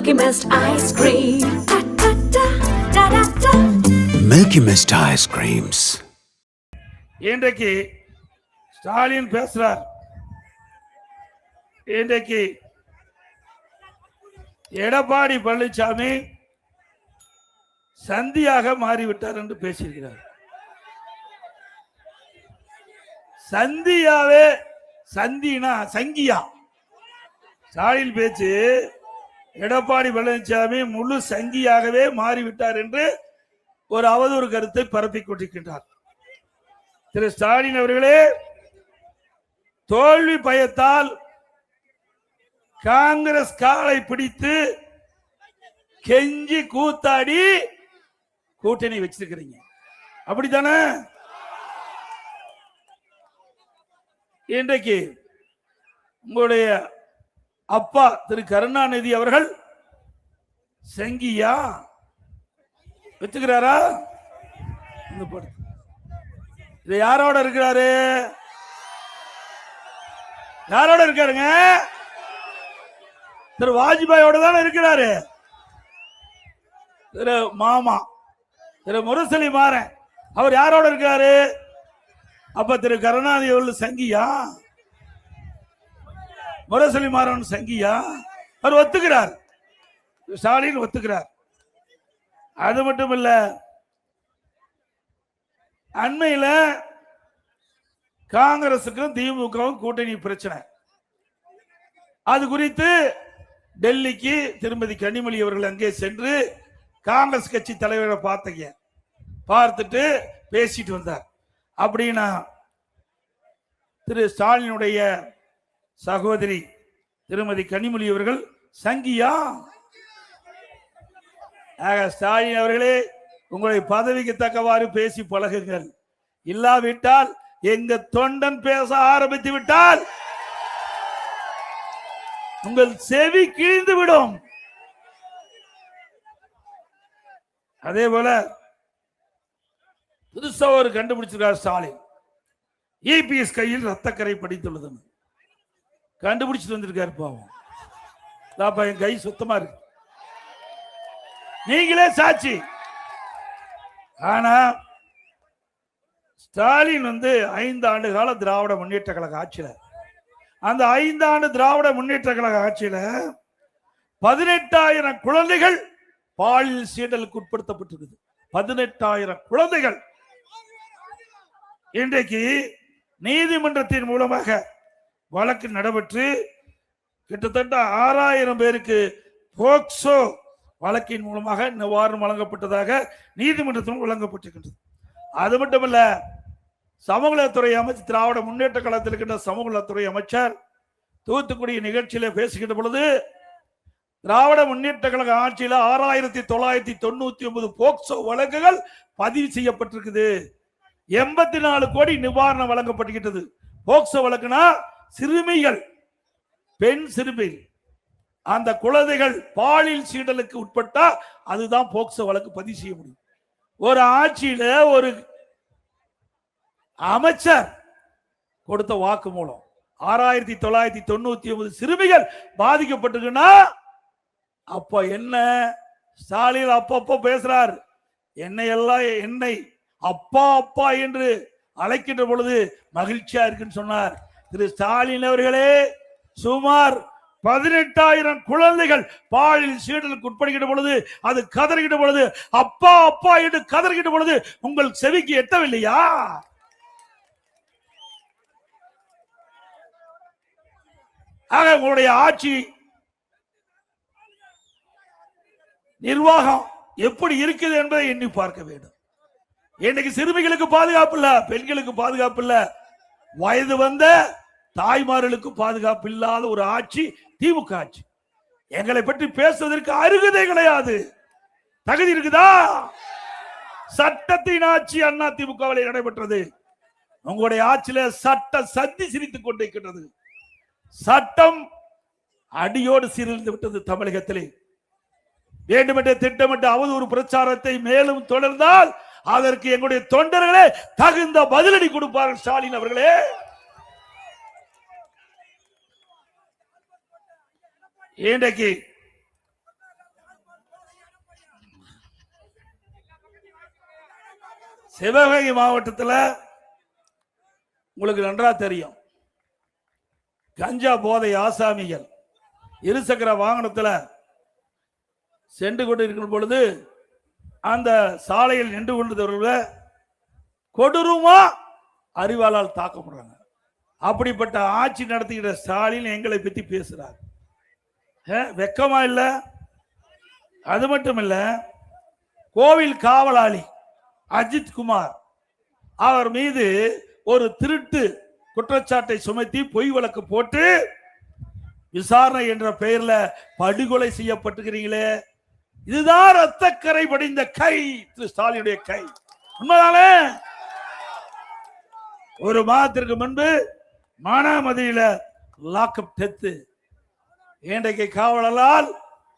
Milky Mist ice cream. Da, da, da, da, da, da. Milky Mist ice creams. இன்றைக்கு ஸ்டாலின் பேசுறார். இன்றைக்கு எடப்பாடி பழனிசாமி சந்தியாக மாறிவிட்டார் என்று பேசியிருக்கிறார். சந்தியாவே சந்தினா சங்கியா. ஸ்டாலின் பேச்சு எடப்பாடி பழனிசாமி முழு சங்கியாகவே மாறிவிட்டார் என்று ஒரு அவதூறு கருத்தை பரப்பிக் கொண்டிருக்கின்றார். திரு ஸ்டாலின் அவர்களே, தோல்வி பயத்தால் காங்கிரஸ் காலை பிடித்து கெஞ்சி கூத்தாடி கூட்டணி வச்சிருக்கிறீங்க, அப்படித்தானே? இன்றைக்கு உங்களுடைய அப்பா திரு கருணாநிதி அவர்கள் சங்கியா வச்சுக்கிறாரா? இது யாரோட இருக்கிறாரு? யாரோட இருக்காருங்க? திரு வாஜ்பாயோட தானே இருக்கிறாரு. திரு மாமா திரு முரசொலி மாறன் அவர் யாரோட இருக்காரு? அப்ப திரு கருணாநிதி அவர்கள் சங்கியா? முரசொலி மாறன் சங்கியா? அவர் ஒத்துக்கிறார், ஸ்டாலின் ஒத்துக்கிறார். அது மட்டும் இல்ல, அண்மையில காங்கிரசுக்கும் திமுகவும் கூட்டணி பிரச்சனை. அது குறித்து டெல்லிக்கு திருமதி கனிமொழி அவர்கள் அங்கே சென்று காங்கிரஸ் கட்சி தலைவரை பார்த்துட்டு பேசிட்டு வந்தார். அப்படின்னா திரு ஸ்டாலினுடைய சகோதரி திருமதி கனிமொழி அவர்கள் சங்கியா? ஸ்டாலின் அவர்களே, உங்களுடைய பதவிக்கு தக்கவாறு பேசி பழகுங்கள். இல்லாவிட்டால் எங்க தொண்டன் பேச ஆரம்பித்து விட்டால் உங்கள் செவி கிழிந்து விடும். அதே போல புதுசா ஒரு கண்டுபிடிச்சிருக்கார் ஸ்டாலின். இபிஎஸ் கையில் ரத்தக்கரை படித்துள்ளது கண்டுபிடிச்சிட்டு வந்திருக்காரு. பாவம், என் கை சுத்தமா இருக்கு, நீங்களே சாட்சி. ஆனா ஸ்டாலின் 5 ஆண்டு கால திராவிட முன்னேற்ற கழக ஆட்சியில, அந்த 5 ஆண்டு திராவிட முன்னேற்ற கழக ஆட்சியில 18,000 குழந்தைகள் பாலியல் சீண்டலுக்கு உட்படுத்தப்பட்டிருக்குது. 18,000 குழந்தைகள். இன்றைக்கு நீதிமன்றத்தின் மூலமாக வழக்கு நடைபெற்று கிட்டத்தட்ட 6,000 பேருக்கு போக்சோ வழக்கின் மூலமாக நிவாரணம் வழங்கப்பட்டதாக நீதிமன்றத்திலும் வழங்கப்பட்டிருக்கின்றது. அது மட்டுமல்ல, சமூகத்துறை அமைச்சர், திராவிட முன்னேற்ற கழகத்தில் இருக்கின்ற சமூகத்துறை அமைச்சர் தூத்துக்குடி நிகழ்ச்சியில பேசுகின்ற பொழுது, திராவிட முன்னேற்ற கழக ஆட்சியில 6,999 போக்சோ வழக்குகள் பதிவு செய்யப்பட்டிருக்குது. 84 கோடி நிவாரணம் வழங்கப்பட்டிருக்கிறது. போக்சோ வழக்குனா சிறுமிகள், பெண் சிறுமிகள், அந்த குழந்தைகள் பாலியல் சீண்டலுக்கு உட்பட்டா அதுதான் போக்சோ வழக்கு பதிவு செய்ய முடியும். ஒரு ஆட்சியில ஒரு அமைச்சர் கொடுத்த வாக்கு மூலம் 6,999 சிறுமிகள் பாதிக்கப்பட்டிருக்குன்னா அப்ப என்ன? ஸ்டாலின் அப்பப்ப பேசுறார், என்னை அப்பா அப்பா என்று அழைக்கின்ற பொழுது மகிழ்ச்சியா இருக்குன்னு சொன்னார். திரு ஸ்டாலின் அவர்களே, சுமார் 18,000 குழந்தைகள் பாலியல் சீண்டலுக்கு உட்படுகின்ற பொழுது, அது கதறுகின்ற பொழுது, அப்பா அப்பா என்று கதறுகின்ற பொழுது உங்கள் செவிக்கு எட்டவில்லையா? ஆக உங்களுடைய ஆட்சி நிர்வாகம் எப்படி இருக்குது என்பதை எண்ணி பார்க்க வேண்டும். இன்னைக்கு சிறுமிகளுக்கு பாதுகாப்பு இல்ல, பெண்களுக்கு பாதுகாப்பு இல்ல, வயது வந்த தாய்மார்களுக்கு பாதுகாப்பு இல்லாத ஒரு ஆட்சி திமுக ஆட்சி. எங்களை பற்றி பேசுவதற்கு அருகதை கிடையாது. தகுதி இருக்குதா? சட்டத்தின் ஆட்சி அண்ணா திமுகவில் நடைபெற்றது. உங்களுடைய ஆட்சியில சட்ட சந்தி சிரித்துக் கொண்டிருக்கின்றது. சட்டம் அடியோடு சீரழிந்து விட்டது தமிழகத்திலே. வேண்டுமென்றே திட்டமிட்ட அவதூறு பிரச்சாரத்தை மேலும் தொடர்ந்தால் அதற்கு எங்களுடைய தொண்டர்களே தகுந்த பதிலடி கொடுப்பார்கள். ஸ்டாலின் அவர்களே, இன்றைக்கு சிவகங்கை மாவட்டத்தில் உங்களுக்கு நன்றா தெரியும், கஞ்சா போதை ஆசாமிகள் இருசக்கர வாகனத்தில் சென்று கொண்டு இருக்கிற பொழுது அந்த சாலையில் நின்று கொண்டவர்களை கொடூரமா அறிவாளால் தாக்கப்படுறாங்க. அப்படிப்பட்ட ஆட்சி நடத்துகிற ஸ்டாலின் எங்களை பற்றி பேசுறார். வெக்கமா இல்ல? அது மட்டும் இல்ல, கோவில் காவலாளி அஜித் குமார் அவர் மீது ஒரு திருட்டு குற்றச்சாட்டை சுமத்தி பொய் வழக்கு போட்டு விசாரணை என்ற பெயர்ல படுகொலை செய்யப்பட்டிருக்கிறீங்களே, இதுதான் ரத்தக்கரை படிந்த கை, திரு ஸ்டாலினுடைய கை. உண்மைதானே? ஒரு மாதத்திற்கு முன்பு மானாமதியில லாக்அப் டெத்து, இன்றைக்கு காவலால்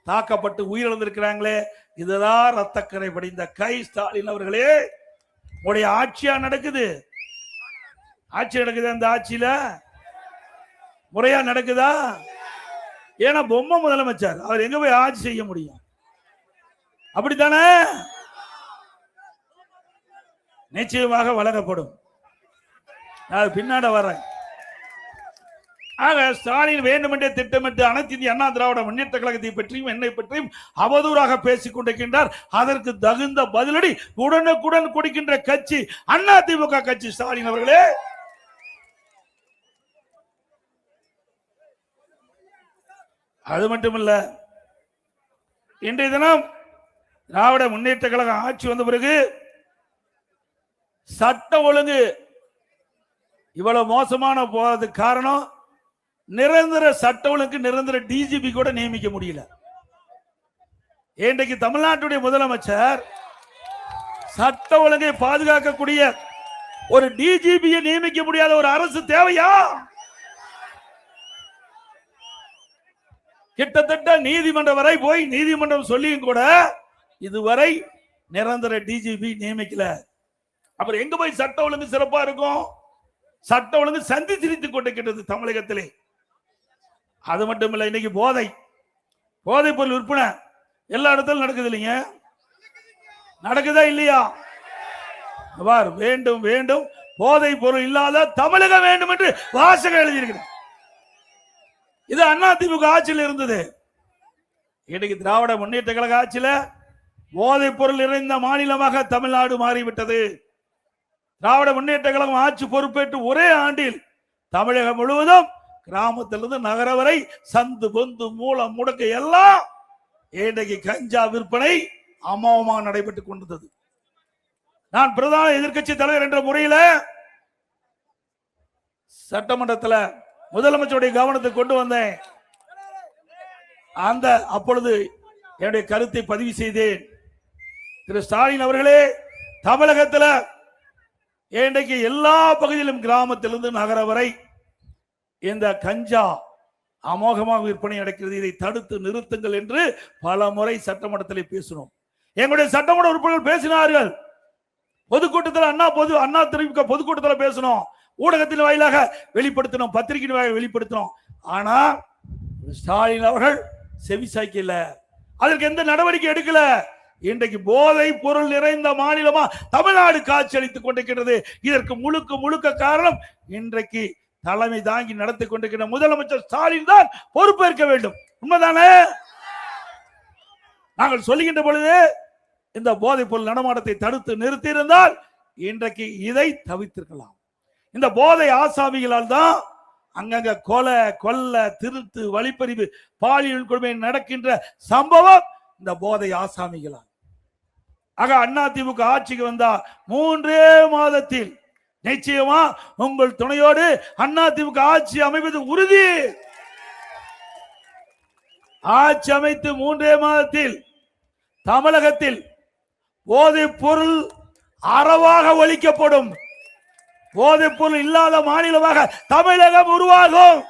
தாக்கப்பட்டு உயிரிழந்திருக்கிறாங்களே, இதுதான் ரத்தக்கரை படிந்த கை. ஸ்டாலின் அவர்களே, உடைய ஆட்சியா நடக்குது, ஆட்சி நடக்குது. அந்த ஆட்சியில முறையா நடக்குதா? ஏன்னா பொம்மை முதலமைச்சர், அவர் எங்க போய் ஆட்சி செய்ய முடியும்? அப்படித்தானே? நிச்சயமாக வழங்கப்படும். நான் பின்னாட வரேன். ஆக ஸ்டாலின் வேண்டுமென்றே திட்டமிட்டு அனைத்து இந்திய அண்ணா திராவிட முன்னேற்ற கழகத்தை பற்றியும் என்னை பற்றியும் அவதூறாக பேசிக் கொண்டிருக்கின்றார். அதற்கு தகுந்த பதிலடி உடனுக்குடன் கொடுக்கின்ற கட்சி அண்ணா திமுக கட்சி. ஸ்டாலின் அவர்களே, அது மட்டுமல்ல, இன்றைய தினம் திராவிட முன்னேற்ற கழகம் ஆட்சி வந்த பிறகு சட்ட ஒழுங்கு இவ்வளவு மோசமான போறதுக்கு காரணம், நிரந்தர சட்ட ஒழுங்கு நிரந்தர டிஜிபி கூட நியமிக்க முடியல. இன்றைக்கு தமிழ்நாட்டுடைய முதலமைச்சர் சட்ட ஒழுங்கை பாதுகாக்கக்கூடிய ஒரு டிஜிபியை நியமிக்க முடியாத ஒரு அரசு தேவையா? கிட்டத்தட்ட நீதிமன்றம் வரை போய் நீதிமன்றம் சொல்லியும் கூட இதுவரை நிரந்தர டிஜிபி நியமிக்கல. அப்புறம் எங்க போய் சட்ட ஒழுங்கு சிறப்பா இருக்கும்? சட்ட ஒழுங்கு சந்தி சிரித்துக் கொண்டிருக்கிறது தமிழகத்திலே. அது மட்டுமில்லை, இன்னைக்கு போதைப் பொருள் விற்பனை எல்லா இடத்திலும் நடக்குது இல்லைங்க? நடக்குதா இல்லையா? வேண்டும் வேண்டும் போதைப் பொருள் இல்லாத தமிழகம் வேண்டும் என்று வாசகம் எழுதியிருக்கிறார். இது அண்ணா திமுக ஆட்சியில் இருந்தது. இன்னைக்கு திராவிட முன்னேற்ற கழக ஆட்சியில போதைப் பொருள் நிறைந்த மாநிலமாக தமிழ்நாடு மாறிவிட்டது. திராவிட முன்னேற்ற கழகம் ஆட்சி பொறுப்பேற்று ஒரே ஆண்டில் தமிழகம் முழுவதும் கிராமத்திலிருந்து நகர வரை சந்து பொந்து மூலம் முடக்க எல்லாம் இன்றைக்கு கஞ்சா விற்பனை அமோகமாக நடைபெற்றுக் கொண்டிருந்தது. நான் பிரதான எதிர்க்கட்சி தலைவர் என்ற முறையில் சட்டமன்றத்தில் முதலமைச்சருடைய கவனத்தை கொண்டு வந்தேன். அந்த அப்பொழுது என்னுடைய கருத்தை பதிவு செய்தேன். திரு ஸ்டாலின் அவர்களே, தமிழகத்தில் இன்றைக்கு எல்லா பகுதியிலும் கிராமத்திலிருந்து நகர வரை இந்த கஞ்சா அமோகமாக விற்பனை நடக்கிறது. இதை தடுத்து நிறுத்துங்கள் என்று பல முறை சட்டமன்றத்தில் பேசினோம். எங்களுடைய சட்டமன்ற உறுப்பினர்கள் பேசினார்கள். பொதுக்கூட்டத்தில் அண்ணா திமுக பொதுக்கூட்டத்தில் பேசணும், ஊடகத்தின் வாயிலாக வெளிப்படுத்தணும், பத்திரிகையின் வாயிலாக வெளிப்படுத்தணும். ஆனா ஸ்டாலின் அவர்கள் செவிசாய்க்கல, அதற்கு எந்த நடவடிக்கை எடுக்கல. இன்றைக்கு போதை பொருள் நிறைந்த மாநிலமா தமிழ்நாடு காட்சி அளித்துக் கொண்டிருக்கிறது. இதற்கு முழுக்க காரணம் இன்றைக்கு தலைமை தாங்கி நடத்தி கொண்டிருக்கிற முதலமைச்சர் ஸ்டாலின் தான் பொறுப்பேற்க வேண்டும். உண்மைதானே? நாங்கள் சொல்லுகின்ற பொழுது இந்த போதைப் பொருள் நடமாட்டத்தை தடுத்து நிறுத்தி இருந்தால் இன்றைக்கு இதை தவிர்த்திருக்கலாம். இந்த போதை ஆசாமிகளால் தான் அங்கங்க கொலை, கொல்ல, திருட்டு, வழிப்பறிவு, பாலியல் கொடுமை நடக்கின்ற சம்பவம் இந்த போதை ஆசாமிகளால். ஆக அண்ணா திமுக ஆட்சிக்கு வந்தா 3 மாதத்தில் நிச்சயமா உங்கள் துணையோடு அண்ணா திமுக ஆட்சி அமைவது உறுதி. ஆட்சி அமைத்து 3 மாதத்தில் தமிழகத்தில் போதைப் பொருள் அறவாக ஒழிக்கப்படும். போதைப் பொருள் இல்லாத மாநிலமாக தமிழகம் உருவாகும்.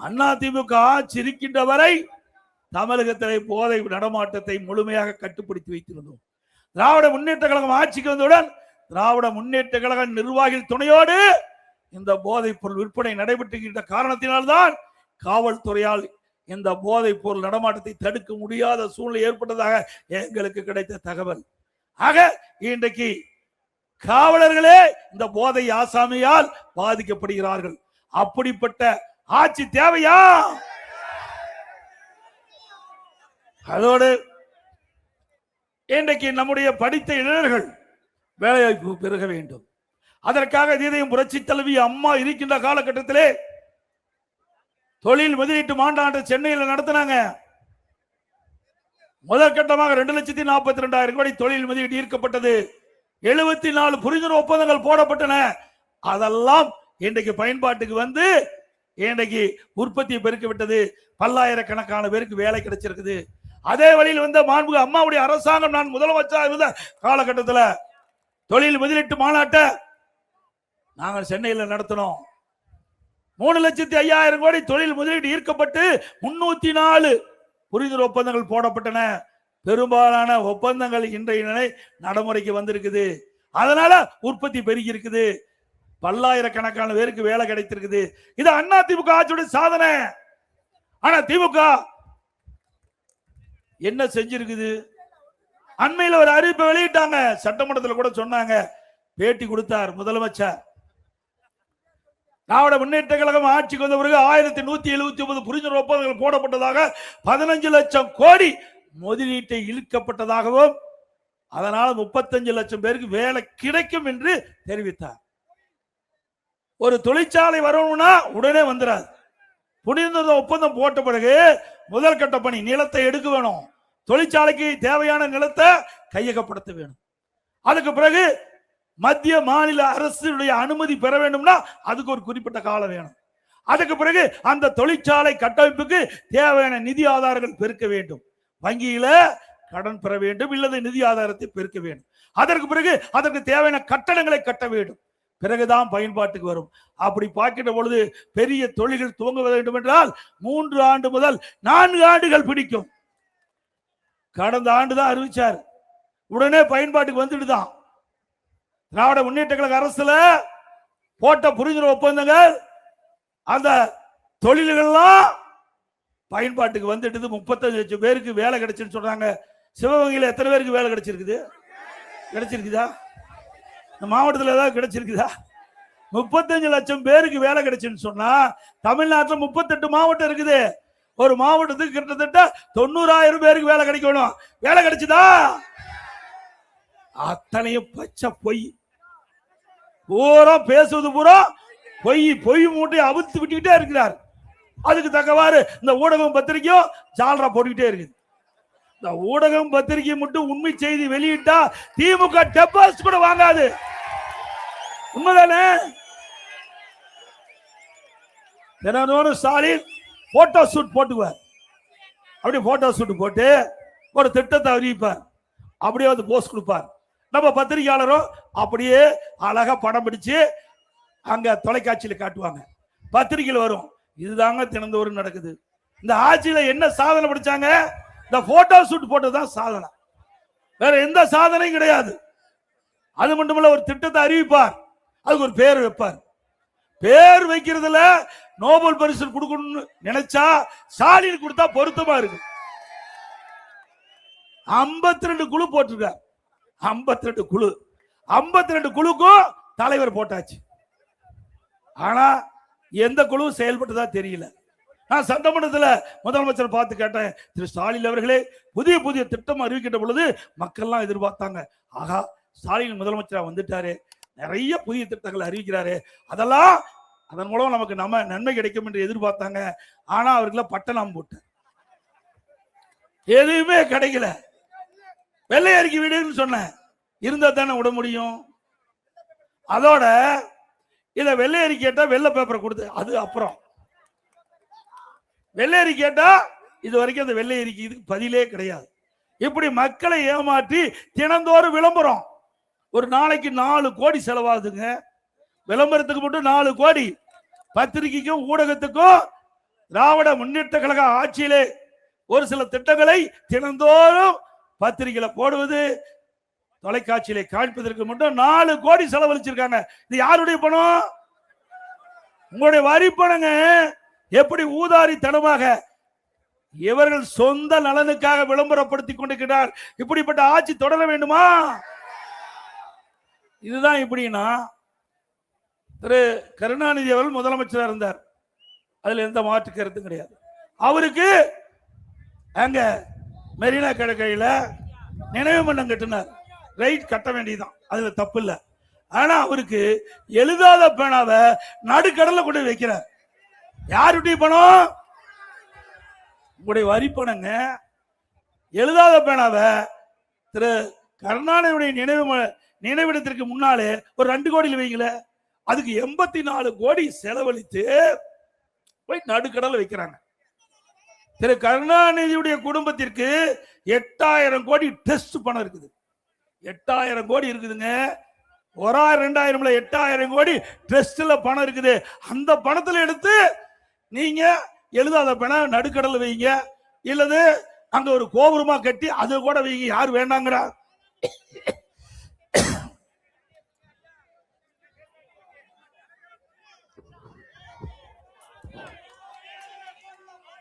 அண்ணா திமுக ஆட்சி இருக்கின்ற வரை தமிழகத்திலே போதை நடமாட்டத்தை முழுமையாக கட்டுப்படுத்தி வைத்திருந்தோம். திராவிட முன்னேற்ற கழகம் ஆட்சிக்கு வந்தவுடன் திராவிட முன்னேற்ற கழக நிர்வாகிகள் துணையோடு இந்த போதைப் பொருள் விற்பனை நடைபெற்றுகின்ற காரணத்தினால்தான் காவல்துறையால் இந்த போதைப் பொருள் நடமாட்டத்தை தடுக்க முடியாத சூழ்நிலை ஏற்பட்டதாக எங்களுக்கு கிடைத்த தகவல். ஆக இன்றைக்கு காவலர்களே இந்த போதை ஆசாமியால் பாதிக்கப்படுகிறார்கள். அப்படிப்பட்ட ஆட்சி தேவையா? அதோடு இன்றைக்கு நம்முடைய படித்த இளைஞர்கள் வேலைவாய்ப்பு பெருக வேண்டும். அதற்காக இதயம் புரட்சி தலைவி அம்மா இருக்கின்ற காலகட்டத்திலே தொழில் முதலீட்டு மாநாடு சென்னையில் நடத்தினாங்க. முதல் கட்டமாக 2,42,000 கோடி தொழில் முதலீடு ஈர்க்கப்பட்டது. 74 புரிந்துணர்வு ஒப்பந்தங்கள் போடப்பட்டன. அதெல்லாம் இன்றைக்கு பயன்பாட்டுக்கு வந்து இன்றைக்கு உற்பத்தியை பெருக்க விட்டது. பல்லாயிரக்கணக்கான பேருக்கு வேலை கிடைச்சிருக்குது. அதே வழியில் வந்த மாண்புமிகு அம்மாவுடைய அரசாங்கம் நான் முதலமைச்சராக இருந்த காலகட்டத்தில் தொழில் முதலீட்டு மாநாட்டை நாங்கள் சென்னையில் நடத்தினோம். 3,05,000 கோடி தொழில் முதலீடு ஈர்க்கப்பட்டு 304 புரிந்துணர்வு ஒப்பந்தங்கள் போடப்பட்டன. பெரும்பாலான ஒப்பந்தங்கள் இன்றைய நிலை நடைமுறைக்கு வந்திருக்குது. அதனால உற்பத்தி பெருகி இருக்குது. பல்லாயிரக்கணக்கான பேருக்கு வேலை கிடைத்திருக்குது. இது அண்ணா திமுக ஆட்சியுடைய சாதனை. ஆனா திமுக என்ன செஞ்சிருக்குது? அண்மையில் ஒரு அறிவிப்பை வெளியிட்டாங்க. சட்டமன்றத்தில் கூட சொன்னாங்க, பேட்டி கொடுத்தார் முதலமைச்சர். திராவிட முன்னேற்ற கழகம் ஆட்சிக்கு வந்த பிறகு 1179 புரிந்துணர்வு ஒப்பந்தங்கள் போடப்பட்டதாக 15 லட்சம் கோடி முதலீட்டை இழுக்கப்பட்டதாகவும் அதனால 35 லட்சம் பேருக்கு வேலை கிடைக்கும் என்று தெரிவித்தார். ஒரு தொழிற்சாலை வரணும்னா உடனே வந்துடாது. புரிந்துணர்வு ஒப்பந்தம் போட்ட பிறகு முதல் கட்ட பணி நிலத்தை எடுக்க வேணும். தொழிற்சாலைக்கு தேவையான நிலத்தை கையகப்படுத்த வேணும். அதுக்கு பிறகு மத்திய மாநில அரசுடைய அனுமதி பெற வேண்டும்னா அதுக்கு ஒரு குறிப்பிட்ட காலம் வேணும். அதுக்கு பிறகு அந்த தொழிற்சாலை கட்டமைப்புக்கு தேவையான நிதி ஆதாரங்கள் பெருக்க வேண்டும். வங்கியில கடன் பெற வேண்டும், இல்லது நிதி ஆதாரத்தை பெருக்க வேண்டும். அதற்கு பிறகு அதற்கு தேவையான கட்டடங்களை கட்ட வேண்டும். பிறகுதான் பயன்பாட்டுக்கு வரும். அப்படி பார்க்கின்ற பொழுது பெரிய தொழில்கள் துவங்க வேண்டும் என்றால் 3 ஆண்டு முதல் 4 ஆண்டுகள் பிடிக்கும். கடந்த ஆண்டு தான் அறிவிச்சார், உடனே பயன்பாட்டுக்கு வந்துட்டுதான். திராவிட முன்னேற்ற கழக அரசுல போட்ட புரிந்துணர்வு ஒப்பந்தங்கள் அந்த தொழில்கள்லாம் பயன்பாட்டுக்கு வந்துட்டு 35 லட்சம் பேருக்கு வேலை கிடைச்சுன்னு சொல்றாங்க. சிவகங்கையில் எத்தனை பேருக்கு வேலை கிடைச்சிருக்குது? கிடைச்சிருக்குதா? இந்த மாவட்டத்தில் ஏதாவது கிடைச்சிருக்குதா? 35 லட்சம் பேருக்கு வேலை கிடைச்சுன்னு சொன்னா தமிழ்நாட்டில் 38 மாவட்டம் இருக்குது. ஒரு மாவட்டத்துக்கு கிட்டத்தட்ட 90,000 பேருக்கு வேலை கிடைக்கணும். வேலை கிடைச்சுதா? அத்தனையும் பச்சை பொய். பூரா பேசுவது பூரா பொய். பொய் மூட்டையை அவிழ்த்து விட்டுக்கிட்டே இருக்கிறார். அதுக்கு தக்கவாறு இந்த ஊடகம் பத்திரிகையும் ஜாலரா போட்டுக்கிட்டே இருக்குது. இந்த ஊடகம் பத்திரிகை மட்டும் உண்மை செய்தி வெளியிட்டா திமுக டெபாசிட் கூட வாங்காது. உண்மைதானே? தினந்தோறும் ஸ்டாலின் போட்டோ ஷூட் போட்டுக்குவார். அப்படி போட்டோ ஷூட் போட்டு ஒரு திட்டத்தை அறிவிப்பார். அப்படியே வந்து போஸ்ட் கொடுப்பார். நம்ம பத்திரிகையாளரும் அப்படியே அழகா படம் பிடிச்சு அங்க தொலைக்காட்சியில காட்டுவாங்க. பத்திரிகையில் வரும். இதுதாங்க தினந்தோறும் நடக்குது. இந்த ஆட்சியில என்ன சாதனை படிச்சாங்க? இந்த போட்டோ ஷூட் போட்டதுதான் சாதனை. வேற எந்த சாதனையும் கிடையாது. அது மட்டுமல்ல, ஒரு திட்டத்தை அறிவிப்பார், அதுக்கு ஒரு பேர் வைப்பார். பேர் வைக்கிறதுல நோபல் பரிசு கொடுக்கணும்னு நினைச்சா ஸ்டாலின் கொடுத்தா பொருத்தமா இருக்கு. 52 குழு போட்டிருக்கார். 52 குழு. 52 குழுக்கும் தலைவர் போட்டாச்சு. ஆனா எந்த குழுவும் செயல்பட்டதா தெரியல. நான் சட்டமன்றத்தில் முதலமைச்சர் பார்த்து கேட்டேன், திரு ஸ்டாலின் அவர்களே, புதிய புதிய திட்டம் அறிவிக்கின்ற பொழுது மக்கள்லாம் எதிர்பார்த்தாங்க, ஆகா ஸ்டாலின் முதலமைச்சரா வந்துட்டாரு, நிறைய புதிய திட்டங்கள் அறிவிக்கிறாரு, அதெல்லாம் அதன் மூலம் நமக்கு நன்மை கிடைக்கும் என்று எதிர்பார்த்தாங்க. ஆனா அவர்களை பட்டணம் போட்ட எதுவுமே கிடைக்கல. வெள்ளை அறிக்கை வீடுன்னு சொன்னேன், இருந்தா தானே விட முடியும். அதோட இத வெள்ளை அறிக்கை கேட்டா வெள்ளை பேப்பரை கொடுத்து, அது அப்புறம் வெள்ளை அறிக்கை கேட்டா இது வரைக்கும் அந்த வெள்ளை அறிக்கை இதுக்கு பதிலே கிடையாது. இப்படி மக்களை ஏமாற்றி தினந்தோறும் விளம்பரம். ஒரு நாளைக்கு 4 கோடி செலவாகுதுங்க விளம்பரத்துக்கு மட்டும். 4 கோடி. பத்திரிகைக்கும் ஊடகத்துக்கும் திராவிட முன்னேற்ற கழக ஆட்சியிலே ஒரு சில திட்டங்களை தினந்தோறும் பத்திரிகையில போடுவது, தொலைக்காட்சியிலே காண்பதற்கு மட்டும் 4 கோடி செலவழிச்சிருக்காங்க. இது யாருடைய பணம்? உங்களுடைய வரி பணங்க. எப்படி ஊதாரித்தனமாக இவர்கள் சொந்த நலனுக்காக விளம்பரப்படுத்திக் கொண்டிருக்கிறார். இப்படிப்பட்ட ஆட்சி தொடர வேண்டுமா? இதுதான் இப்படின்னா, திரு கருணாநிதி அவர்கள் முதலமைச்சராக இருந்தார், அதுல எந்த மாற்று கருத்தும் கிடையாது. அவருக்கு அங்க மெரினா கடற்கரையில நினைவு மன்றம் கட்டினார், ரைட், கட்ட வேண்டியதுதான், அதுல தப்பு இல்லை. ஆனா அவருக்கு எழுதாத பேனாவை நடுக்கடல கொண்டு வைக்கிறார். யாருடைய பணம்? உங்களுடைய வரி பணங்க. எழுதாத பேனாவை திரு கருணாநிதியுடைய நினைவிடத்திற்கு முன்னாலே ஒரு 2 கோடியில் வைக்கல, அதுக்கு 84 கோடி செலவழித்து போய் நடுக்கடல வைக்கிறாங்க. திரு கருணாநிதியுடைய குடும்பத்திற்கு 8000 கோடி டெஸ்ட் பணம் இருக்குது. 8000 கோடி இருக்குதுங்க. 1000 2000 8000 கோடி ட்ரஸ்ட்ல பணம் இருக்குது. அந்த பணத்துல எடுத்து நீங்க எழுதாத பணம் நடுக்கடல வைங்க, இல்லது அங்க ஒரு கோபுரமா கட்டி அது கூட வைங்க. யார் வேண்டாங்கிறா?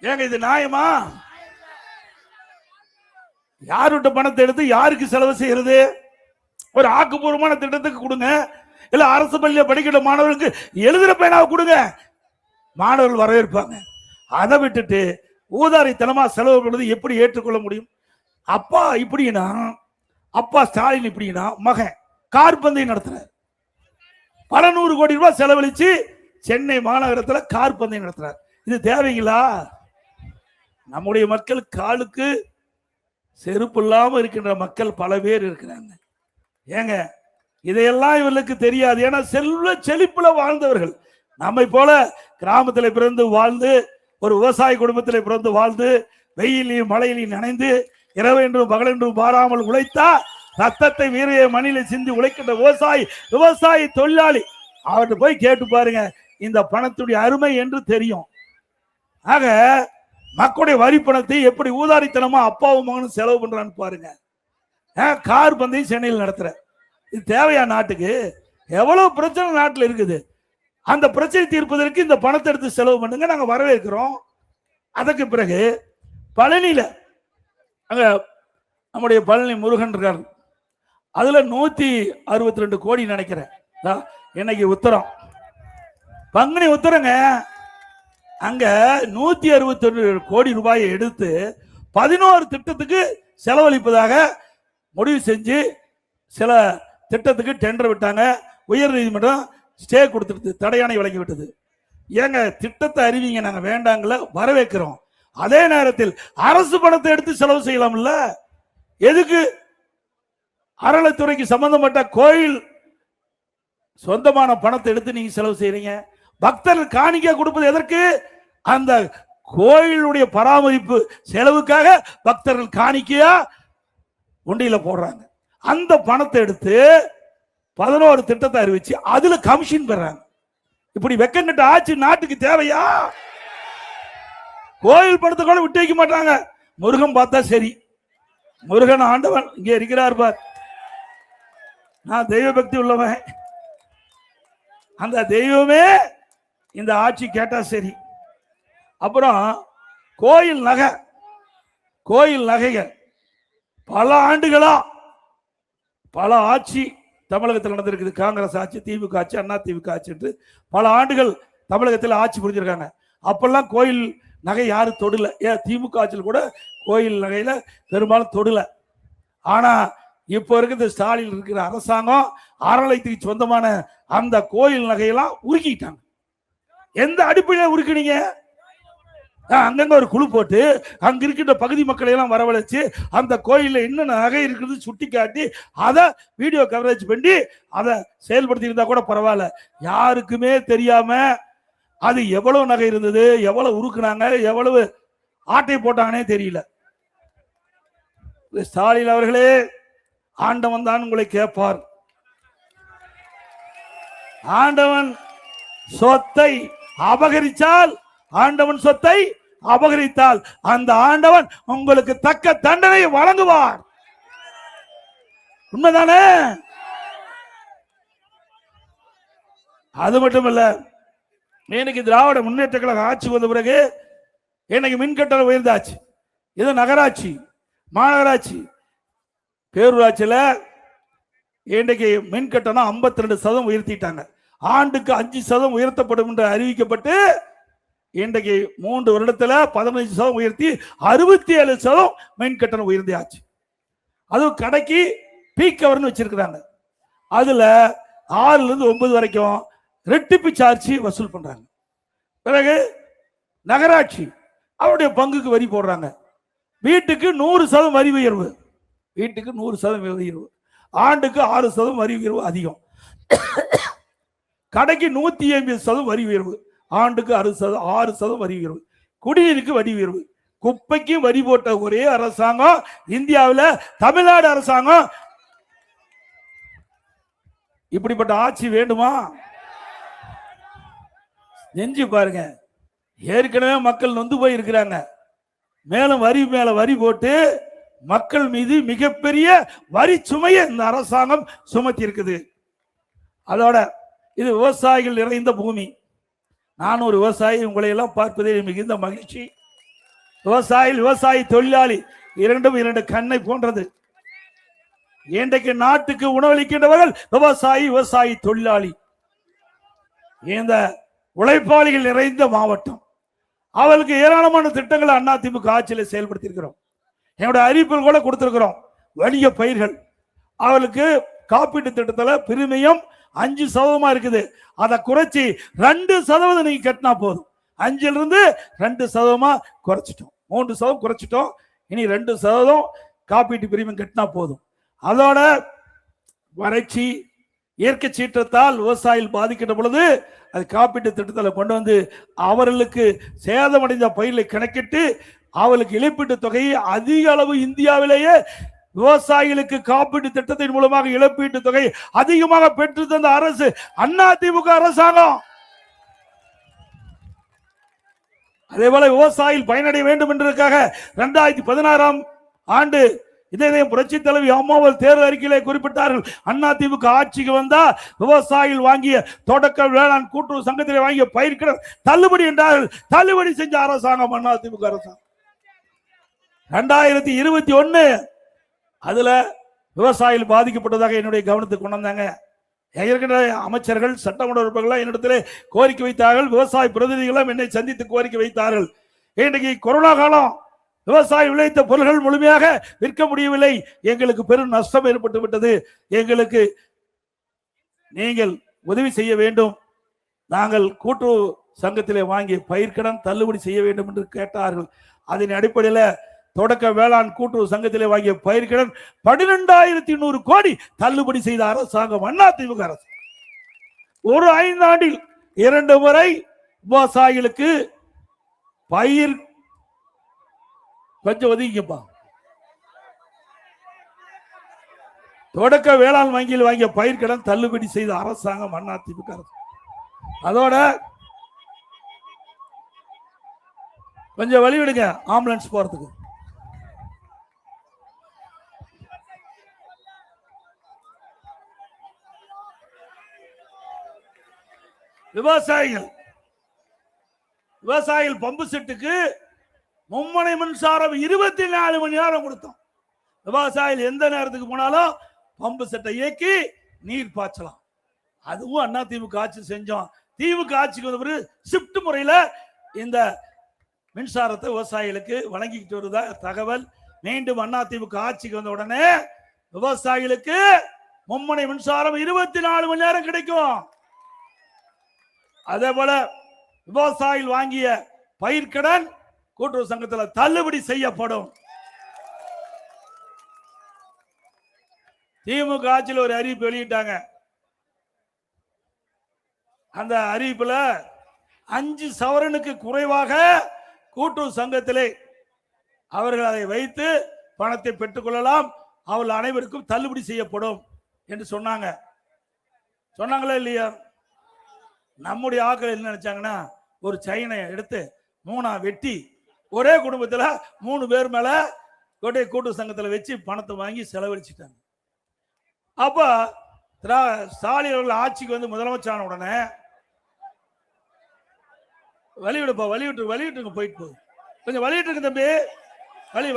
ஏங்க இது நியாயமா? யாருடைய பணத்தை எடுத்து யாருக்கு செலவு செய்யறது? ஒரு ஆக்கப்பூர்வமான திட்டத்துக்கு கொடுங்க, இல்ல அரசு பள்ளியை படிக்கிற மாணவர்களுக்கு எழுதுற பேனாவை கொடுங்க, மாணவர்கள் வரவேற்பாங்க. அதை விட்டுட்டு ஊதாரித்தனமா செலவு பண்ணுறது எப்படி ஏற்றுக்கொள்ள முடியும்? அப்பா இப்படின்னா, அப்பா ஸ்டாலின் இப்படின்னா, மகன் கார் பந்தயம் நடத்துறார். பல 100 கோடி ரூபாய் செலவழிச்சு சென்னை மாநகரத்தில் கார் பந்தயம் நடத்துறார். இது தேவைங்களா? நம்முடைய மக்கள் காலுக்கு செருப்பு இல்லாம இருக்கின்ற மக்கள் பல பேர் இருக்கிறாங்க. ஏங்க இதையெல்லாம் இவர்களுக்கு தெரியாது. ஏன்னா செல்வ செழிப்புல வாழ்ந்தவர்கள். நம்மை போல கிராமத்தில் பிறந்து வாழ்ந்து, ஒரு விவசாய குடும்பத்தில் பிறந்து வாழ்ந்து, வெயிலையும் மழையிலையும் நனைந்து, இரவென்றும் பகலென்றும் பாராமல் உழைத்தா ரத்தத்தை வீரைய மணியில சிந்தி உழைக்கின்ற விவசாயி தொழிலாளி அவர்கிட்ட போய் கேட்டு பாருங்க, இந்த பணத்துடைய அருமை என்று தெரியும். ஆக மக்களுடைய வரி பணத்தை எப்படி ஊதாரித்தனமா அப்பாவும் மகனும் செலவு பண்றான்னு பாருங்க. கார் பந்தயம் சென்னையில் நடத்துற, இது தேவையா நாட்டுக்கு? எவ்வளவு பிரச்சனை நாட்டில் இருக்குது. அந்த பிரச்சனை தீர்ப்பதற்கு இந்த பணத்தை எடுத்து செலவு பண்ணுங்க, நாங்க வரவேற்கிறோம். அதற்கு பிறகு பழனியில அங்க நம்முடைய பழனி முருகன் இருக்கார், அதுல 162 கோடி நினைக்கிறேன். இன்னைக்கு உத்தரம், பங்குனி உத்தரங்க, அங்க 161 கோடி ரூபாயை எடுத்து 11 திட்டத்துக்கு செலவழிப்பதாக முடிவு செஞ்சு சில திட்டத்துக்கு டெண்டர் விட்டாங்க. உயர் நீதிமன்றம் ஸ்டே கொடுத்துட்டு தடையாணை வழங்கி விட்டது. ஏங்க திட்டத்தை அறிவிங்க, நாங்க வேண்டாங்கள, வரவேற்கிறோம். அதே நேரத்தில் அரசு பணத்தை எடுத்து செலவு செய்யலாம்ல? எதுக்கு அறநிலைத்துறைக்கு சம்பந்தப்பட்ட கோயில் சொந்தமான பணத்தை எடுத்து நீங்க செலவு செய்யறீங்க? பக்தர்கள் காணிக்கை கொடுப்பது எதற்கு? அந்த கோயிலுடைய பராமரிப்பு செலவுக்காக பக்தர்கள் காணிக்கையா உண்டியில போடுறாங்க. அந்த பணத்தை எடுத்து 11 திட்டத்தை அறிவிச்சு அதுல கமிஷன் பெறாங்க. இப்படி வெக்கங்கட்ட ஆட்சி நாட்டுக்கு தேவையா? கோயில் பணத்தை கூட விட்டு வைக்க மாட்டாங்க. முருகன் பார்த்தா சரி, முருகன் ஆண்டவன் இங்கே இருக்கிறார் பார், நான் தெய்வ பக்தி உள்ளவன், அந்த தெய்வமே இந்த ஆட்சி கேட்டா சரி. அப்புறம் கோயில் நகைகள் பல ஆண்டுகளா பல ஆட்சி தமிழகத்தில் நடந்திருக்குது. காங்கிரஸ் ஆட்சி, திமுக ஆட்சி, அண்ணா திமுக ஆட்சி என்று பல ஆண்டுகள் தமிழகத்தில் ஆட்சி புரிஞ்சிருக்காங்க. அப்பெல்லாம் கோயில் நகை யாரும் தொடல. ஏன் திமுக ஆட்சியில் கூட கோயில் நகையில பெரும்பாலும் தொடல. ஆனா இப்ப இருக்கிற ஸ்டாலின் இருக்கிற அரசாங்கம் அறநிலையத்துக்கு சொந்தமான அந்த கோயில் நகையெல்லாம் உருக்கிட்டாங்க. எந்த அடிப்படையில் உருக்கினீங்க? அங்கங்க ஒரு குழு போட்டு அங்க இருக்கின்ற பகுதி மக்களை எல்லாம் வரவழைச்சு அந்த கோயில்ல என்னென்ன நகை இருக்குது சுட்டி காட்டி அதை வீடியோ கவரேஜ் பண்ணி அதை செயல்படுத்தி இருந்தா கூட பரவாயில்ல. யாருக்குமே தெரியாம அது எவ்வளவு நகை இருந்தது, எவ்வளவு உருக்குனாங்க, எவ்வளவு ஆட்டை போட்டாங்கன்னே தெரியல. ஸ்டாலின் அவர்களே, ஆண்டவன் தான் உங்களை கேட்பார். ஆண்டவன் சொத்தை அபகரித்தால், ஆண்டவன் சொத்தை அபகரித்தால் அந்த ஆண்டவன் உங்களுக்கு தக்க தண்டனை வழங்குவார். உண்மைதானே? அது மட்டுமல்ல, இன்னைக்கு திராவிட முன்னேற்ற கழக ஆட்சி வந்த பிறகு இன்னைக்கு மின்கட்டணம் உயர்ந்தாச்சு. இது நகராட்சி, மாநகராட்சி, பேரூராட்சியில் இன்றைக்கு மின் கட்டணம் 52% உயர்த்திட்டாங்க. ஆண்டுக்கு 5% உயர்த்தப்படும் என்று அறிவிக்கப்பட்டு இன்றைக்கு 3 வருடத்துல 15% உயர்த்தி 67% மின் கட்டணம் உயர்ந்தியாச்சு. அதுவும் கடைக்கு பீக் கவர்னு வச்சிருக்கிறாங்க. அதுல 6 இருந்து 9 வரைக்கும் ரெட்டிப்பு சார்ஜ் வசூல் பண்றாங்க. பிறகு நகராட்சி அவருடைய பங்குக்கு வரி போடுறாங்க. வீட்டுக்கு 100% வரி உயர்வு, வீட்டுக்கு 100% வரி உயர்வு, ஆண்டுக்கு 6% வரி உயர்வு அதிகம். கடைக்கு 150% வரி உயர்வு, ஆண்டுக்கு 6% வரி உயர்வு. குடிநீருக்கு வரி உயர்வு. குப்பைக்கு வரி போட்ட ஒரே அரசாங்கம் இந்தியாவில் தமிழ்நாடு அரசாங்கம். இப்படிப்பட்ட ஆட்சி வேண்டுமா? நெஞ்சு பாருங்க. ஏற்கனவே மக்கள் நொந்து போய் இருக்கிறாங்க. மேலும் வரி மேல வரி போட்டு மக்கள் மீது மிகப்பெரிய வரி சுமையை இந்த அரசாங்கம் சுமத்தி இருக்குது. அதோட இது விவசாயிகள் நிறைந்த பூமி. நான் ஒரு விவசாயி, உங்களை எல்லாம் பார்ப்பதில் மிகுந்த மகிழ்ச்சி. விவசாயி தொழிலாளி இரண்டும் 2 கண்ணை போன்றது. இன்றைக்கு நாட்டுக்கு உணவளிக்கின்றவர்கள் விவசாயி தொழிலாளி. இந்த உழைப்பாளிகள் நிறைந்த மாவட்டம். அவளுக்கு ஏராளமான திட்டங்களை அதிமுக ஆட்சியில் செயல்படுத்தி இருக்கிறோம். என்னுடைய அறிவிப்புகள் கூட கொடுத்திருக்கிறோம். வணிக பயிர்கள் அவளுக்கு காப்பீட்டு திட்டத்தில் பிரிமியம் 5% இருக்குது. அதை குறைச்சி 2% நீங்க கட்டினா போதும். 5 இருந்து 2% குறைச்சிட்டோம். 3% குறைச்சிட்டோம். இனி 2% காப்பீட்டு பிரிமியம் கட்டினா போதும். அதோட வறட்சி இயற்கை சீற்றத்தால் விவசாயிகள் பாதிக்கின்ற பொழுது அது காப்பீட்டு திட்டத்தில் கொண்டு வந்து அவர்களுக்கு சேதமடைந்த பயிர்களை கணக்கிட்டு அவளுக்கு இழப்பீட்டு தொகையை அதிக அளவு இந்தியாவிலேயே விவசாயிகளுக்கு காப்பீட்டு திட்டத்தின் மூலமாக இழப்பீட்டு தொகை அதிகமாக பெற்று தந்த அரசு அதிமுக அரசாங்கம். அதே போல விவசாயிகள் பயனடைய வேண்டும் என்பதற்காக 2016ஆம் ஆண்டு இதே புரட்சி தலைவி அம்மாவல் தேர்தல் அறிக்கையிலே குறிப்பிட்டார்கள். அதிமுக ஆட்சிக்கு வந்தா விவசாயிகள் வாங்கிய தொடக்க வேளாண் கூட்டுறவு சங்கத்திலே வாங்கிய பயிர்க்கடன் தள்ளுபடி என்றார்கள். தள்ளுபடி செஞ்ச அரசாங்கம் அதிமுக அரசாங்கம். 2021 அதுல விவசாயிகள் பாதிக்கப்பட்டதாக என்னுடைய கவனத்துக்கு கொண்டு வந்தாங்க. அமைச்சர்கள் சட்டமன்ற உறுப்பினர்கள் என்னிடத்திலே கோரிக்கை வைத்தார்கள். விவசாய பிரதிநிதிகளும் என்னை சந்தித்து கோரிக்கை வைத்தார்கள். இன்றைக்கு கொரோனா காலம், விவசாயி விளைவித்த பொருட்கள் முழுமையாக விற்க முடியவில்லை. எங்களுக்கு பெரும் நஷ்டம் ஏற்பட்டு விட்டது. எங்களுக்கு நீங்கள் உதவி செய்ய வேண்டும். நாங்கள் கூட்டுறவு சங்கத்திலே வாங்கிய பயிர்க்கடன் தள்ளுபடி செய்ய வேண்டும் என்று கேட்டார்கள். அதன் அடிப்படையில் தொடக்க வேளாண் கூட்டுறவு சங்கத்திலே வாங்கிய பயிர்க்கடன் 12,100 கோடி தள்ளுபடி செய்த அரசாங்கம் அதிமுக அரசு. ஒரு 5 ஆண்டில் 2 முறை விவசாயிகளுக்கு பயிர் கொஞ்சம் ஒதுங்கிப்பா. தொடக்க வேளாண் வங்கியில் வாங்கிய பயிர்க்கடன் தள்ளுபடி செய்த அரசாங்கம் அதிமுக அரசு. அதோட கொஞ்சம் வழி விடுங்க ஆம்புலன்ஸ் போறதுக்கு. விவசாயிகள் பம்பு செட்டுக்கு மும்முனை மின்சாரம் 24 மணி நேரம் கொடுத்தோம். விவசாயிகள் எந்த நேரத்துக்கு போனாலும் பம்பு செட்டை இயக்கி நீர் பாய்ச்சலாம். அதுவும் அதிமுக ஆட்சி செஞ்சோம். திமுக ஆட்சிக்கு வந்த பிறகு ஷிப்ட் முறையில் இந்த மின்சாரத்தை விவசாயிகளுக்கு வழங்கிக்கிட்டு வருவதா தகவல். மீண்டும் அதிமுக ஆட்சிக்கு வந்த உடனே விவசாயிகளுக்கு மும்முனை மின்சாரம் 24 மணி நேரம் கிடைக்கும். அதே போல விவசாயிகள் வாங்கிய பயிர்க்கடன் கூட்டுறவு சங்கத்தில் தள்ளுபடி செய்யப்படும். திமுக ஆட்சியில் ஒரு அறிவிப்பு வெளியிட்டாங்க. அந்த அறிவிப்புல 5 சவரனுக்கு குறைவாக கூட்டுறவு சங்கத்திலே அவர்கள் அதை வைத்து பணத்தை பெற்றுக் கொள்ளலாம். அவர்கள் அனைவருக்கும் தள்ளுபடி செய்யப்படும் என்று சொன்னாங்க. சொன்னாங்களா இல்லையா? நம்முடைய ஆட்கள் என்ன நினைச்சாங்கன்னா, ஒரு செயினை எடுத்து 3ஆ வெட்டி ஒரே குடும்பத்தில் 3 பேர் மேல கூட்டுறவு சங்கத்தில் வச்சு பணத்தை வாங்கி செலவழிச்சிட்டாங்க. அப்ப ஸ்டாலின் அவர்கள் ஆட்சிக்கு வந்து முதலமைச்சரான உடனே வழிவிடுப்பா, வழிவிட்டுருங்க, போயிட்டு போகுது. கொஞ்சம் வழிவிட்டுருங்க தம்பி,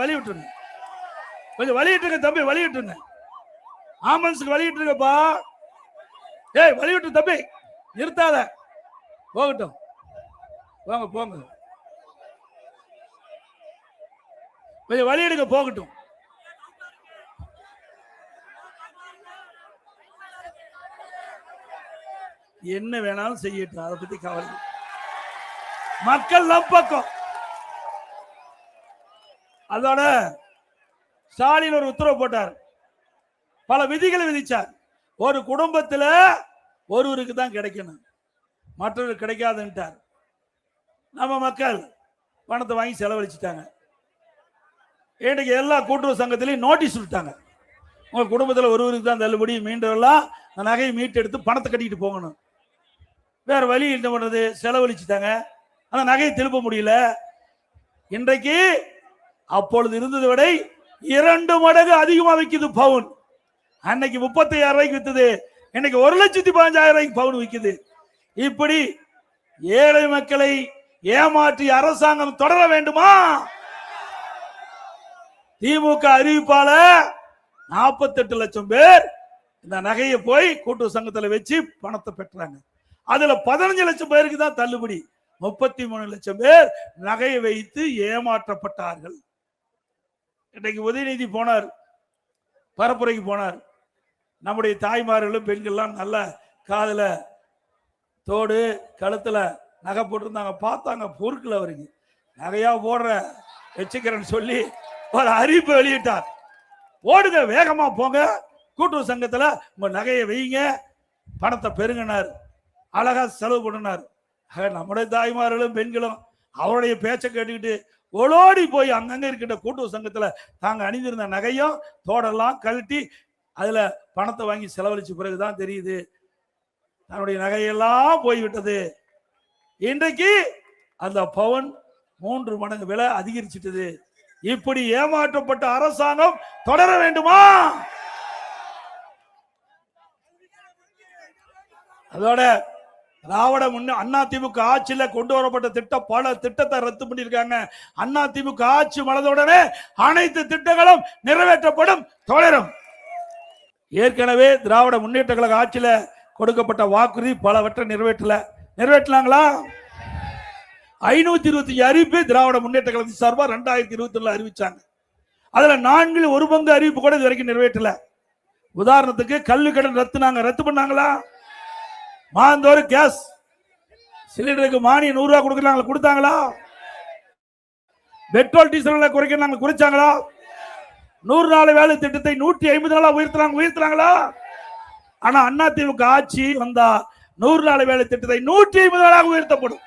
வழிவிட்டுருங்க, கொஞ்சம் வழிவிட்டுருங்க தம்பி, வழிவிட்டுருங்க. ஆம்புலன்ஸுக்கு வழிவிட்டு இருக்கப்பா. ஏய் வழிவிட்டு தம்பி நிறுத்தாத, போகட்டும், போங்க போங்க, கொஞ்சம் வழி எடுக்க போகட்டும். என்ன வேணாலும் செய்யட்டும், அதை பத்தி கவலை. மக்கள் நம்பக்கம். அதோட ஸ்டாலின் ஒரு உத்தரவு போட்டார், பல விதிகளை விதிச்சார். ஒரு குடும்பத்தில் ஒருவருக்கு தான் கிடைக்கணும், மற்றவருக்கு கிடைக்காதுன்ட்டார். நம்ம மக்கள் பணத்தை வாங்கி செலவழிச்சிட்டாங்க. இன்னைக்கு எல்லா கூட்டுறவு சங்கத்திலையும் நோட்டீஸ் விட்டாங்க, உங்க குடும்பத்தில் ஒருவருக்கு தான் தள்ளுபடி, மீண்டெல்லாம் அந்த நகையை மீட்டு எடுத்து பணத்தை கட்டிட்டு போகணும். வேற வழி என்ன பண்றது, செலவழிச்சுட்டாங்க, அந்த நகையை திருப்ப முடியல. இன்றைக்கு அப்பொழுது இருந்ததை விட 2 மடங்கு அதிகமா விற்குது பவுன். அன்னைக்கு 35,000 ரூபாய்க்கு வித்தது, இன்னைக்கு 1,15,000 ரூபாய்க்கு பவுன் விற்குது. இப்படி ஏழை மக்களை ஏமாற்றி அரசாங்கம் தொடர வேண்டுமா? திமுக அறிவிப்பால 48 லட்சம் பேர் இந்த நகையை போய் கூட்டுறவு சங்கத்தில் வச்சு பணத்தை பெற்றாங்க. அதுல 15 லட்சம் பேருக்கு தான் தள்ளுபடி. 33 லட்சம் பேர் நகையை வைத்து ஏமாற்றப்பட்டார்கள். இன்னைக்கு உதயநிதி போனார், பரப்புரைக்கு போனார். நம்முடைய தாய்மார்களும் பெண்கள்லாம் நல்ல காதுல தோடு கழுத்துல நகை போட்டிருந்தாங்க, பார்த்தாங்க, பொருட்கள் அவருக்கு நகையா போடுற வச்சுக்கிறேன்னு சொல்லி ஒரு அறிவிப்பு வெளியிட்டார். ஓடுங்க, வேகமா போங்க, கூட்டுறவு சங்கத்துல உங்க நகையை வைங்க, பணத்தை பெருங்கினார், அழகா செலவு பண்ணினார். நம்முடைய தாய்மார்களும் பெண்களும் அவருடைய பேச்சை கேட்டுக்கிட்டு ஓடோடி போய் அங்கங்க இருக்கின்ற கூட்டுறவு சங்கத்துல தாங்க அணிந்திருந்த நகையும் தோடெல்லாம் கழட்டி அதுல பணத்தை வாங்கி செலவழிச்ச பிறகுதான் தெரியுது தன்னுடைய நகையெல்லாம் போய்விட்டது. இன்றைக்கு அந்த பவுன் 3 மடங்கு விலை அதிகரிச்சிட்டது. இப்படி ஏமாற்றப்பட்ட அரசாங்கம் தொடர வேண்டுமா? அதோட திராவிட அண்ணா திமுக ஆட்சியில கொண்டு வரப்பட்ட திட்டம், பல திட்டத்தை ரத்து பண்ணிருக்காங்க. அண்ணா திமுக ஆட்சி மலர்ந்தவுடனே அனைத்து திட்டங்களும் நிறைவேற்றப்படும், தொடரும். ஏற்கனவே திராவிட முன்னேற்ற கழக ஆட்சியில கொடுக்கப்பட்ட வாக்குறுதி பலவற்றை நிறைவேற்றலாங்களா? 525 அறிவிப்பு திராவிட முன்னேற்ற கழகத்தின் சார்பா 2021 அறிவிச்சாங்க. அதுல 4 1 பங்கு அறிவிப்பு கூட இது வரைக்கும் நிறைவேற்றல. உதாரணத்துக்கு கல்வி கடன் ரத்து பண்ணாங்களா? மாந்தோறும் கேஸ் சிலிண்டருக்கு மானியம் 100 ரூபாய் கொடுத்தாங்களா? Petrol diesel குறைச்சாங்களா? 100 நாள் வேலை திட்டத்தை 150 நாளா உயர்த்தினாங்களா? ஆனா அண்ணா திமுக ஆட்சி வந்தா 100 நாள் வேலை திட்டத்தை 150 நாளாக உயர்த்தப்படும்.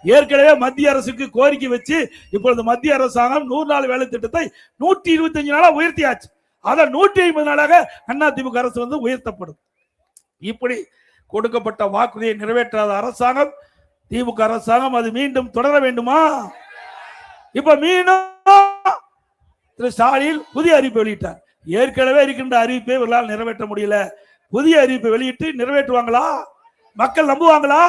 ஏற்கனவே மத்திய அரசுக்கு கோரிக்கை வச்சு இப்பொழுது மத்திய அரசாங்கம் 100 நாள் வேலை திட்டத்தை 125 நாளா உயர்த்தியாச்சு. அதை 150 நாளாக அண்ணா திமுக அரசு வந்து உயர்த்தப்படும். இப்படி கொடுக்கப்பட்ட வாக்குறுதியை நிறைவேற்றாத அரசாங்கம் திமுக அரசாங்கம் அது மீண்டும் தொடர வேண்டுமா? இப்ப மீண்டும் திரு ஸ்டாலின் புதிய அறிவிப்பை வெளியிட்டார். ஏற்கனவே இருக்கின்ற அறிவிப்பை இவர்களால் நிறைவேற்ற முடியல. புதிய அறிவிப்பை வெளியிட்டு நிறைவேற்றுவாங்களா? மக்கள் நம்புவாங்களா?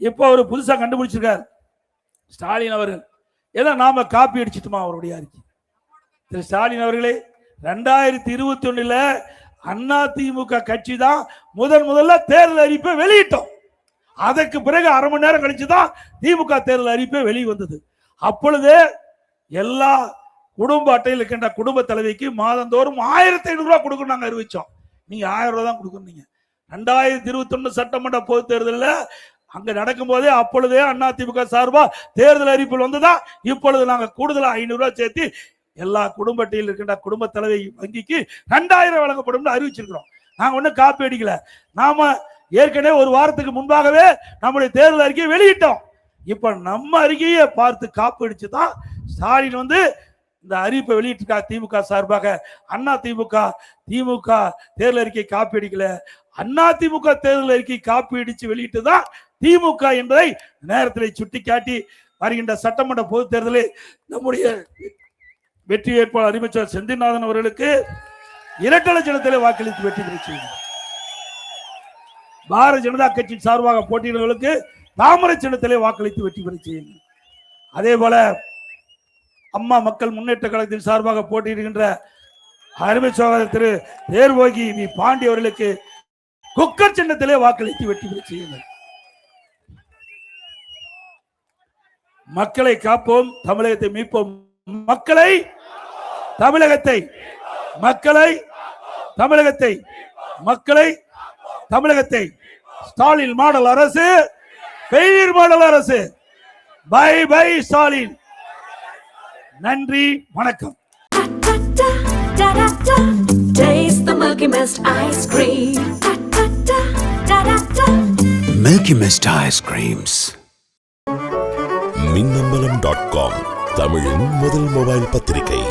இப்போ ஒரு புதுசா கண்டுபிடிச்சிருக்கார் ஸ்டாலின் அவர்கள். ஏதோ நாம காப்பி அடிச்சிட்டுமா அவருடைய அறிக்கை? திரு ஸ்டாலின் அவர்களே, 2021 அண்ணா திமுக கட்சி தான் முதல்ல தேர்தல் அறிவிப்பை வெளியிட்டோம். அதற்கு பிறகு அரை மணி நேரம் கழிச்சுதான் திமுக தேர்தல் அறிவிப்பை வெளியே வந்தது. அப்பொழுது எல்லா குடும்ப அட்டையில் இருக்கின்ற குடும்ப தலைவிக்கு மாதந்தோறும் 1500 ரூபாய் கொடுக்கணும் நாங்க அறிவிச்சோம். நீங்க 1000 ரூபாய் தான் கொடுக்கணும். 2021 சட்டமன்ற பொது தேர்தலில் அங்க நடக்கும் போதே அப்பொழுதே அண்ணா திமுக சார்பா தேர்தல் அறிவிப்பில் வந்ததா. இப்பொழுது நாங்க கூடுதலா 500 ரூபாய் சேர்த்து எல்லா குடும்ப அட்டையில் இருக்கின்ற குடும்ப தலைவி வங்கிக்கு 2000 வழங்கப்படும் அறிவிச்சிருக்கிறோம். நாங்க ஒன்னும் காப்பி அடிக்கல. நாம ஏற்கனவே ஒரு வாரத்துக்கு முன்பாகவே நம்முடைய தேர்தல் அறிக்கையை வெளியிட்டோம். இப்ப நம்ம அறிக்கையை பார்த்து காப்பி அடிச்சுதான் ஸ்டாலின் வந்து இந்த அறிவிப்பை வெளியிட்டிருக்கா திமுக சார்பாக. அண்ணா திமுக தேர்தல் அறிக்கை காப்பி அடிக்கல. அண்ணா திமுக தேர்தல் அறிக்கை காப்பி அடிச்சு வெளியிட்டுதான் திமுக என்பதை நேரத்தில் சுட்டிக்காட்டி வருகின்ற சட்டமன்ற பொது தேர்தலில் நம்முடைய வெற்றி வேட்பாளர் அறிவிச்சர் செந்தில்நாதன் அவர்களுக்கு இரட்டை சின்னத்திலே வாக்களித்து வெற்றி பெற செய்யும். பாரதிய ஜனதா கட்சியின் சார்பாக போட்டியிடுவர்களுக்கு தாமரை சின்னத்திலே வாக்களித்து வெற்றி பெற செய்யுங்கள். அதே போல அம்மா மக்கள் முன்னேற்ற கழகத்தின் சார்பாக போட்டியிடுகின்ற அருமை சகோதரர் திரு தேர்வோகி வி பாண்டி அவர்களுக்கு குக்கர் சின்னத்திலே வாக்களித்து வெற்றி பெற செய்யுங்கள். மக்களை காப்போம், தமிழகத்தை மீட்போம். மக்களை தமிழகத்தை மக்களை தமிழகத்தை மக்களை தமிழகத்தை ஸ்டாலின் மாடல் அரசு, பெயர் மாடல் அரசு. Bye bye Stalin. நன்றி, வணக்கம். Da da da, taste the Milky Mist ice cream. Da da da. Milky Mist ice creams. மின்னம்பலம்.com தமிழின் முதல் மொபைல் பத்திரிகை.